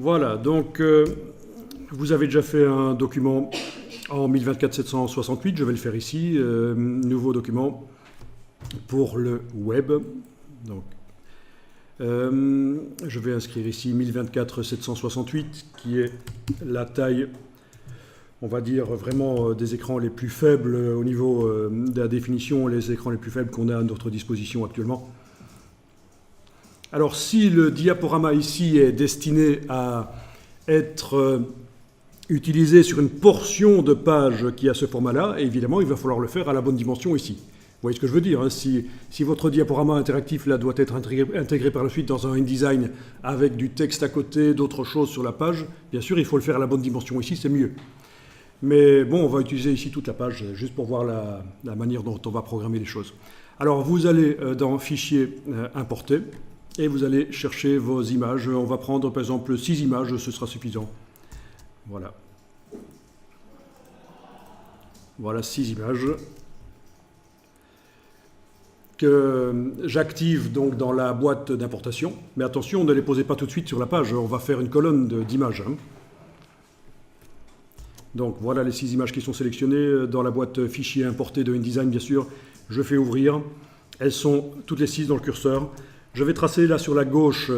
Voilà, donc vous avez déjà fait un document en 1024-768, je vais le faire ici, nouveau document pour le web. Donc, je vais inscrire ici 1024-768 qui est la taille, on va dire vraiment des écrans les plus faibles au niveau de la définition, les écrans les plus faibles qu'on a à notre disposition actuellement. Alors si le diaporama ici est destiné à être utilisé sur une portion de page qui a ce format-là, évidemment il va falloir le faire à la bonne dimension ici. Vous voyez ce que je veux dire, hein, si votre diaporama interactif là, doit être intégré par la suite dans un InDesign avec du texte à côté, d'autres choses sur la page, bien sûr il faut le faire à la bonne dimension ici, c'est mieux. Mais bon, on va utiliser ici toute la page, juste pour voir la manière dont on va programmer les choses. Alors vous allez dans Fichier, Importer, et vous allez chercher vos images. On va prendre par exemple 6 images, ce sera suffisant. Voilà. Voilà 6 images que j'active donc dans la boîte d'importation. Mais attention, ne les posez pas tout de suite sur la page, on va faire une colonne d'images. Donc voilà les 6 images qui sont sélectionnées dans la boîte fichier importé de InDesign, bien sûr. Je fais ouvrir. Elles sont toutes les 6 dans le curseur. Je vais tracer là sur la gauche,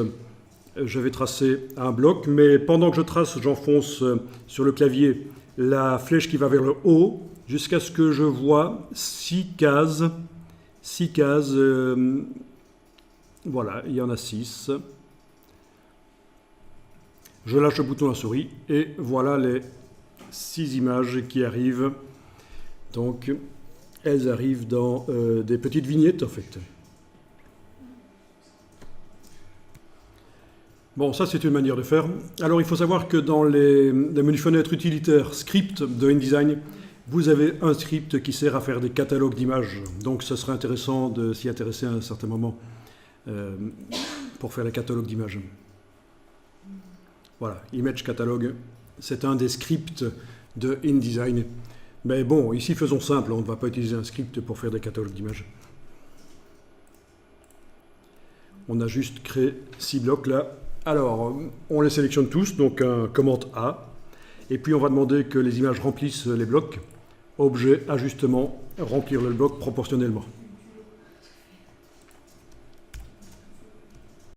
je vais tracer un bloc, mais pendant que je trace, j'enfonce sur le clavier la flèche qui va vers le haut jusqu'à ce que je vois 6 cases. 6 cases, voilà, il y en a 6. Je lâche le bouton à souris et voilà les 6 images qui arrivent. Donc, elles arrivent dans des petites vignettes en fait. Bon, ça c'est une manière de faire. Alors il faut savoir que dans les menus fenêtres utilitaires script de InDesign, vous avez un script qui sert à faire des catalogues d'images. Donc ce serait intéressant de s'y intéresser à un certain moment pour faire les catalogues d'images. Voilà, Image Catalog, c'est un des scripts de InDesign. Mais bon, ici faisons simple, on ne va pas utiliser un script pour faire des catalogues d'images. On a juste créé 6 blocs là. Alors, on les sélectionne tous, donc un commande A, et puis on va demander que les images remplissent les blocs. Objet, ajustement, remplir le bloc proportionnellement.